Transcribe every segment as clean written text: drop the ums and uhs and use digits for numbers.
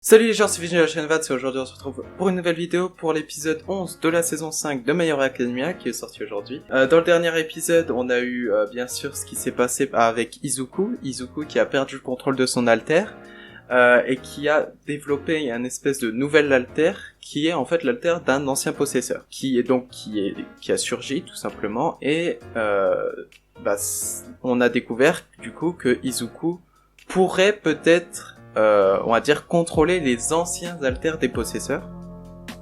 Salut les gens, c'est Vision de la chaîne VAT, et aujourd'hui on se retrouve pour une nouvelle vidéo pour l'épisode 11 de la saison 5 de My Hero Academia qui est sorti aujourd'hui. Dans le dernier épisode, on a eu bien sûr ce qui s'est passé avec Izuku qui a perdu le contrôle de son alter et qui a développé un espèce de nouvel alter qui est en fait l'alter d'un ancien possesseur qui a surgi tout simplement et on a découvert du coup que Izuku pourrait peut-être on va dire contrôler les anciens alters des possesseurs.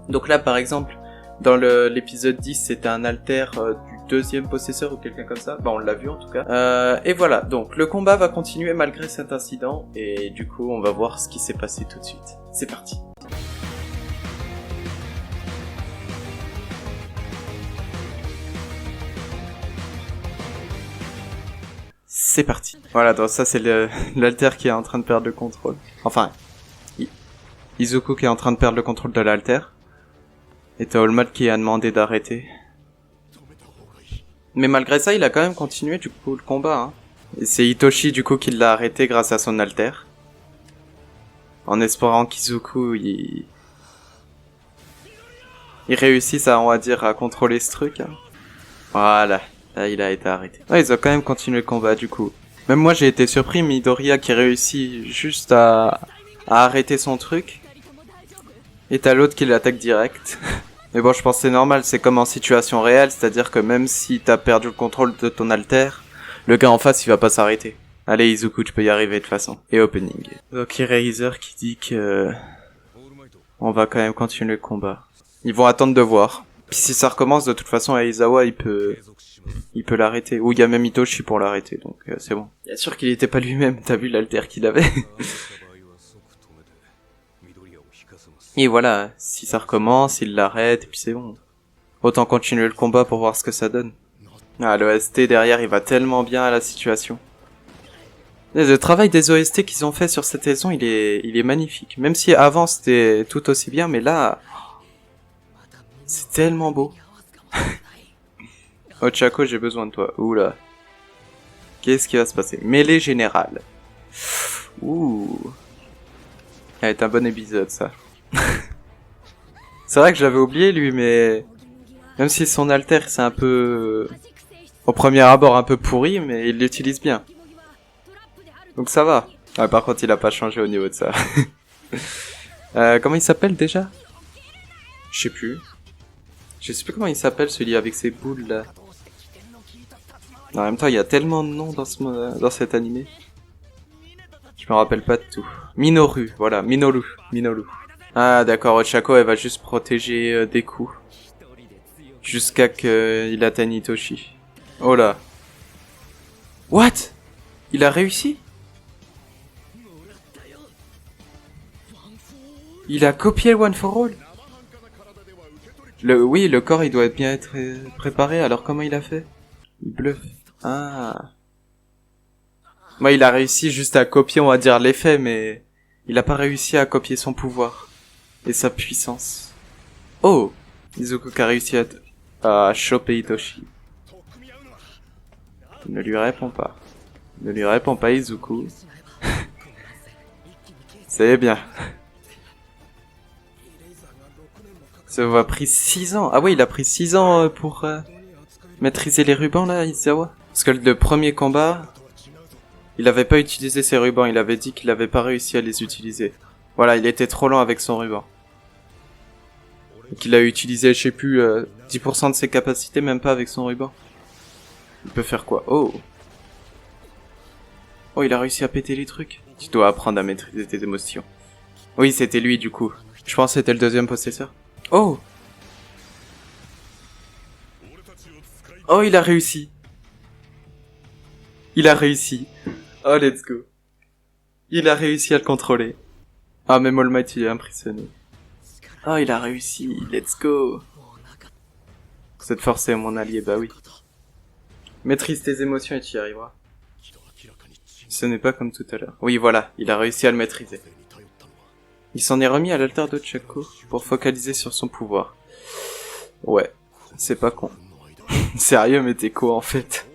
Donc là par exemple dans l'épisode 10 c'était un alter du deuxième possesseur ou quelqu'un comme ça, on l'a vu en tout cas. Et voilà, donc le combat va continuer malgré cet incident et du coup on va voir ce qui s'est passé tout de suite. C'est parti. C'est parti. Voilà, donc ça c'est l'alter qui est en train de perdre le contrôle. Enfin, Izuku qui est en train de perdre le contrôle de l'alter. Et t'as All Might qui a demandé d'arrêter. Mais malgré ça, il a quand même continué du coup le combat. Hein. Et c'est Hitoshi du coup qui l'a arrêté grâce à son alter. En espérant qu'Izuku il réussisse à, on va dire, à contrôler ce truc. Hein. Voilà. Là, il a été arrêté. Ouais, ils ont quand même continué le combat, du coup. Même moi, j'ai été surpris, Midoriya qui réussit juste à arrêter son truc. Et t'as l'autre qui l'attaque direct. Mais bon, je pense que c'est normal, c'est comme en situation réelle, c'est-à-dire que même si t'as perdu le contrôle de ton alter, le gars en face, il va pas s'arrêter. Allez, Izuku, tu peux y arriver de toute façon. Et opening. Donc, Eraser qui dit que on va quand même continuer le combat. Ils vont attendre de voir. Puis si ça recommence, de toute façon, Aizawa, il peut l'arrêter. Ou il y a même Hitoshi pour l'arrêter, donc c'est bon. Bien sûr qu'il était pas lui-même, t'as vu l'alter qu'il avait. Et voilà, si ça recommence, il l'arrête, et puis c'est bon. Autant continuer le combat pour voir ce que ça donne. Ah, l'OST derrière, il va tellement bien à la situation. Le travail des OST qu'ils ont fait sur cette saison, il est magnifique. Même si avant c'était tout aussi bien, mais là... c'est tellement beau. Ochako, j'ai besoin de toi. Oula. Qu'est-ce qui va se passer? Mêlée générale. Ouh. Ça va être un bon épisode, ça. C'est vrai que j'avais oublié, lui, mais... même si son alter, c'est un peu... au premier abord, un peu pourri, mais il l'utilise bien. Donc ça va. Ah, par contre, il a pas changé au niveau de ça. Comment il s'appelle, déjà? Je sais plus. Je sais plus comment il s'appelle, celui avec ses boules, là. En même temps, il y a tellement de noms dans cet animé. Je me rappelle pas de tout. Minoru, voilà, Minoru. Ah, d'accord, Ochako, elle va juste protéger des coups. Jusqu'à qu'il atteigne Hitoshi. Oh là. What? Il a réussi? Il a copié le One for All? Oui, le corps, il doit bien être préparé, alors comment il a fait? Il bluffe. Ah. Moi, il a réussi juste à copier, on va dire, l'effet, mais il a pas réussi à copier son pouvoir et sa puissance. Oh! Izuku qui a réussi à choper Hitoshi. Ne lui réponds pas. Ne lui réponds pas, Izuku. C'est bien. Ça a pris 6 ans. Ah oui, il a pris 6 ans pour maîtriser les rubans, là, Aizawa. Parce que le premier combat, il avait pas utilisé ses rubans, il avait dit qu'il avait pas réussi à les utiliser. Voilà, il était trop lent avec son ruban. Donc il a utilisé, je sais plus, 10% de ses capacités, même pas avec son ruban. Il peut faire quoi? Oh! Oh, il a réussi à péter les trucs. Tu dois apprendre à maîtriser tes émotions. Oui, c'était lui, du coup. Je pense que c'était le deuxième possesseur. Oh! Oh, il a réussi! Il a réussi. Oh, let's go. Il a réussi à le contrôler. Ah, même All Might, il est impressionné. Oh, il a réussi. Let's go. Cette force est mon allié, bah oui. Maîtrise tes émotions et tu y arriveras. Ce n'est pas comme tout à l'heure. Oui, voilà, il a réussi à le maîtriser. Il s'en est remis à l'alter de Ochako pour focaliser sur son pouvoir. Ouais, c'est pas con. Sérieux, mais t'es co en fait.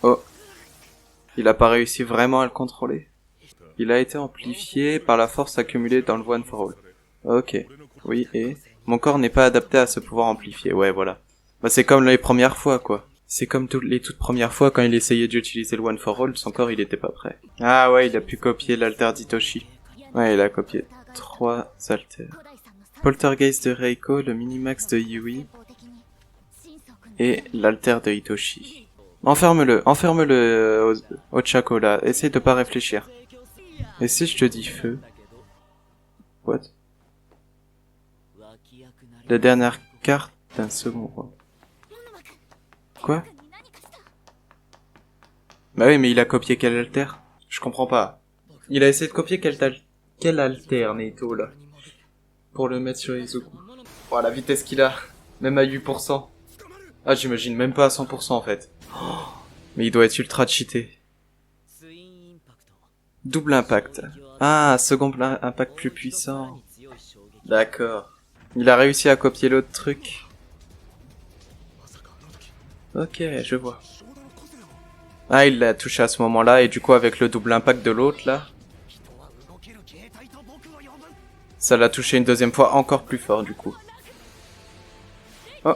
Oh. Il a pas réussi vraiment à le contrôler. Il a été amplifié par la force accumulée dans le One for All. Ok. Oui, et... Mon corps n'est pas adapté à ce pouvoir amplifié. Ouais, voilà. Bah, c'est comme les premières fois, quoi. C'est comme les toutes premières fois quand il essayait d'utiliser le One for All, son corps il était pas prêt. Ah ouais, il a pu copier l'alter d'Itoshi. Ouais, il a copié 3 alters. Poltergeist de Reiko, le Minimax de Yui et l'alter de Hitoshi. Enferme-le au Chaco là, essaye de pas réfléchir. Et si je te dis feu? What? La dernière carte d'un second roi. Quoi? Bah oui, mais il a copié quel alter? Je comprends pas. Il a essayé de copier quel alter, Neito, là? Pour le mettre sur Izuku. Oh, la vitesse qu'il a. Même à 8%. Ah, j'imagine même pas à 100% en fait. Oh, mais il doit être ultra cheaté. Double impact. Ah, second impact plus puissant. D'accord. Il a réussi à copier l'autre truc. Ok, je vois. Ah, il l'a touché à ce moment-là, et du coup, avec le double impact de l'autre, là, ça l'a touché une deuxième fois encore plus fort, du coup. Oh.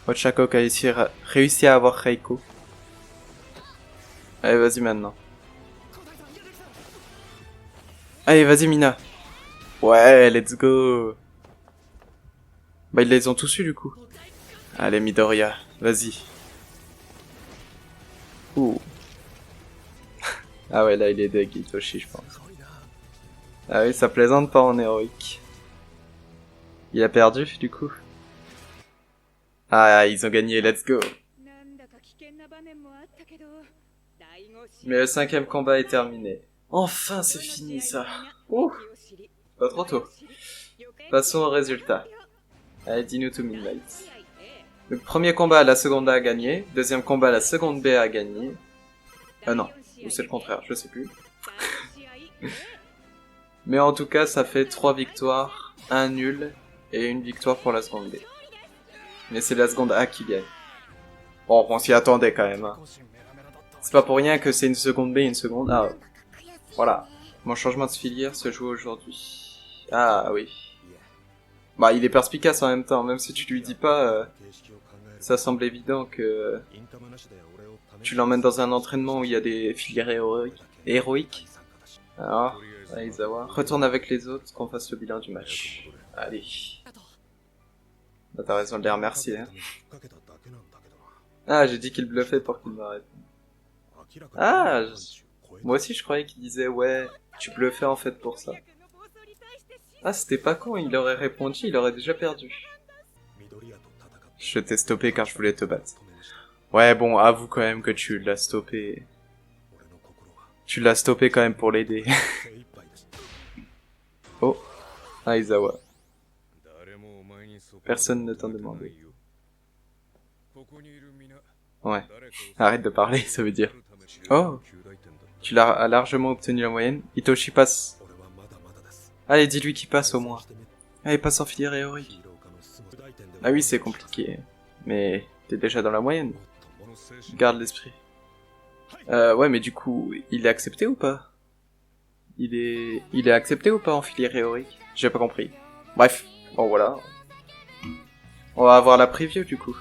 Ochako a réussi à avoir Reiko. Allez, vas-y maintenant. Allez, vas-y, Mina. Ouais, let's go. Bah, ils les ont tous eu, du coup. Allez, Midoriya, vas-y. Ouh. Ah ouais, là, il est deg, Hitoshi, je pense. Ah oui, ça plaisante pas en héroïque. Il a perdu, du coup. Ah, ils ont gagné, let's go. Mais le 5e combat est terminé. Enfin, c'est fini, ça. Ouh. Pas trop tôt. Passons au résultat. Allez, dis-nous to Midnight. Le premier combat, la seconde A a gagné. Deuxième combat, la seconde B a gagné. Non. Ou c'est le contraire, je sais plus. Mais en tout cas, ça fait 3 victoires, 1 nul et 1 victoire pour la seconde B. Mais c'est la seconde A qui gagne. Bon, on s'y attendait quand même. Hein. C'est pas pour rien que c'est une seconde B et une seconde A. Voilà. Mon changement de filière se joue aujourd'hui. Ah oui. Bah, il est perspicace en même temps, même si tu lui dis pas, ça semble évident que tu l'emmènes dans un entraînement où il y a des filières héroïques. Alors, Aizawa, retourne avec les autres, qu'on fasse le bilan du match. Allez. Bah, t'as raison de les remercier, hein. Ah, j'ai dit qu'il bluffait pour qu'il m'arrête. Ah, moi aussi je croyais qu'il disait, ouais, tu bluffais en fait pour ça. Ah, c'était pas con, il aurait répondu, il aurait déjà perdu. Je t'ai stoppé car je voulais te battre. Ouais, bon, avoue quand même que tu l'as stoppé. Tu l'as stoppé quand même pour l'aider. Oh, Aizawa. Personne ne t'en demandait. Ouais, arrête de parler, ça veut dire. Oh, tu l'as largement obtenu la moyenne. Hitoshi passe. Allez, dis-lui qu'il passe au moins. Allez, passe en filière héroïque. Ah oui, c'est compliqué. Mais t'es déjà dans la moyenne. Garde l'esprit. Ouais, mais du coup, il est accepté ou pas? Il est accepté ou pas en filière héroïque? J'ai pas compris. Bref, bon voilà. On va avoir la preview du coup.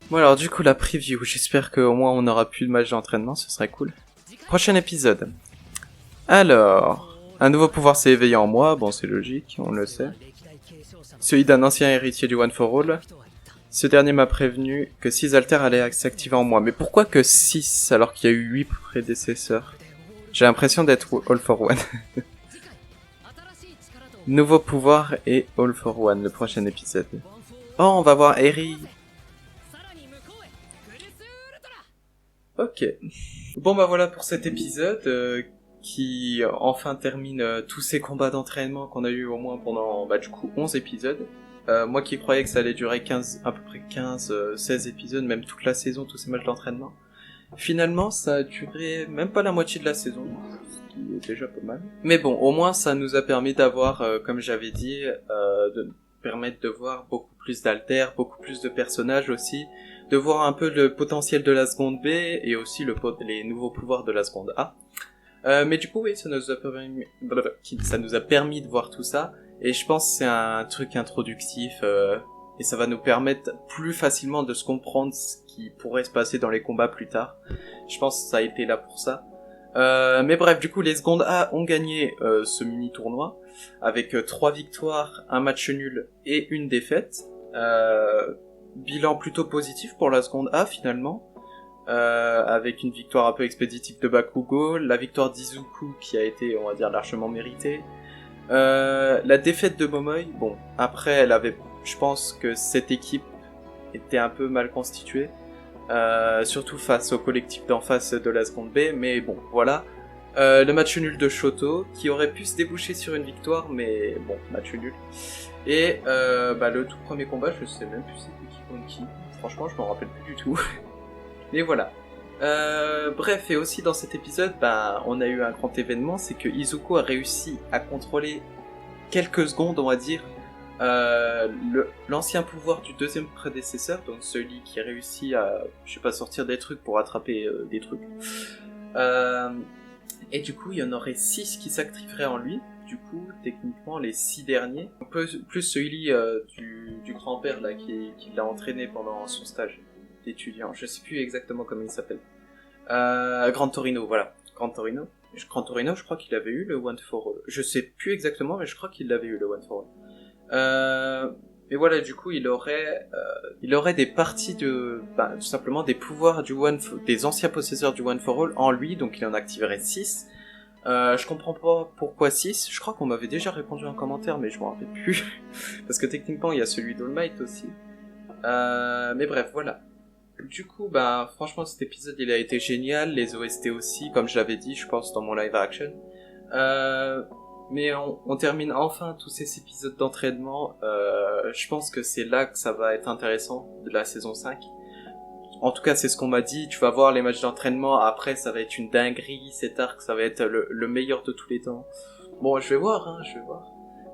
Bon alors du coup la preview, j'espère qu'au moins on aura plus de matchs d'entraînement, ce serait cool. Prochain épisode. Alors, un nouveau pouvoir s'est éveillé en moi, bon c'est logique, on le sait. Celui d'un ancien héritier du One for All. Ce dernier m'a prévenu que 6 alters allaient s'activer en moi. Mais pourquoi que 6 alors qu'il y a eu 8 prédécesseurs? J'ai l'impression d'être All for One. Nouveau pouvoir et All for One, le prochain épisode. Oh, on va voir Eri. Ok. Bon bah voilà pour cet épisode qui enfin termine tous ces combats d'entraînement qu'on a eu au moins pendant du coup 11 épisodes. Moi qui croyais que ça allait durer à peu près 16 épisodes, même toute la saison, tous ces matchs d'entraînement. Finalement, ça a duré même pas la moitié de la saison, ce qui est déjà pas mal. Mais bon, au moins ça nous a permis d'avoir, comme j'avais dit, de permettre de voir beaucoup plus d'alters, beaucoup plus de personnages aussi, de voir un peu le potentiel de la seconde B et aussi les nouveaux pouvoirs de la seconde A. Mais du coup, oui, ça nous a permis de voir tout ça. Et je pense que c'est un truc introductif. Et ça va nous permettre plus facilement de se comprendre ce qui pourrait se passer dans les combats plus tard. Je pense que ça a été là pour ça. Mais bref, du coup, les secondes A ont gagné ce mini-tournoi avec 3 victoires, un match nul et une défaite. Bilan plutôt positif pour la seconde A finalement, avec une victoire un peu expéditive de Bakugo, la victoire d'Izuku qui a été, on va dire, largement méritée. La défaite de Momoi, bon, après, je pense que cette équipe était un peu mal constituée. Surtout face au collectif d'en face de la seconde B, mais bon, voilà. Le match nul de Shoto, qui aurait pu se déboucher sur une victoire, mais bon, match nul. Et le tout premier combat, je sais même plus c'est qui contre qui. Franchement, je m'en rappelle plus du tout. Mais voilà. Bref, et aussi dans cet épisode, on a eu un grand événement, c'est que Izuku a réussi à contrôler quelques secondes, on va dire, l'ancien pouvoir du deuxième prédécesseur, donc celui qui a réussi à, sortir des trucs pour attraper des trucs. Et du coup, il y en aurait 6 qui s'activeraient en lui. Du coup, techniquement, les 6 derniers, plus celui du grand-père là qui l'a entraîné pendant son stage d'étudiant. Je sais plus exactement comment il s'appelle. Grand Torino, voilà. Grand Torino, je crois qu'il avait eu le One for All. Je sais plus exactement, mais je crois qu'il l'avait eu le One for All. Mais voilà, du coup, il aurait des parties tout simplement des pouvoirs des anciens possesseurs du One for All en lui, donc il en activerait 6. Je comprends pas pourquoi 6. Je crois qu'on m'avait déjà répondu en commentaire, mais je m'en rappelle plus. Parce que techniquement, il y a celui d'All Might aussi. Mais bref, voilà. Du coup, franchement, cet épisode, il a été génial. Les OST aussi, comme je l'avais dit, je pense, dans mon live action. Mais on termine enfin tous ces épisodes d'entraînement. Je pense que c'est là que ça va être intéressant de la saison 5. En tout cas, c'est ce qu'on m'a dit. Tu vas voir les matchs d'entraînement. Après, ça va être une dinguerie. Cet arc, ça va être le meilleur de tous les temps. Bon, je vais voir.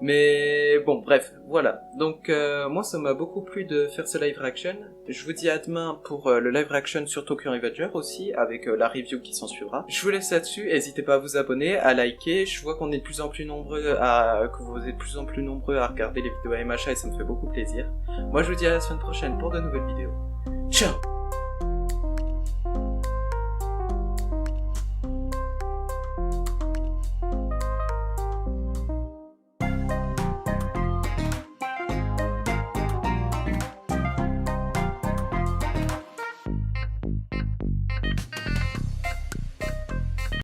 Mais bon, bref, voilà. Donc, moi, ça m'a beaucoup plu de faire ce live reaction. Je vous dis à demain pour le live reaction sur Tokyo Revenger aussi, avec la review qui s'en suivra. Je vous laisse là-dessus. N'hésitez pas à vous abonner, à liker. Je vois qu'on est de plus en plus nombreux que vous êtes de plus en plus nombreux à regarder les vidéos AMHA et ça me fait beaucoup plaisir. Moi, je vous dis à la semaine prochaine pour de nouvelles vidéos. Ciao!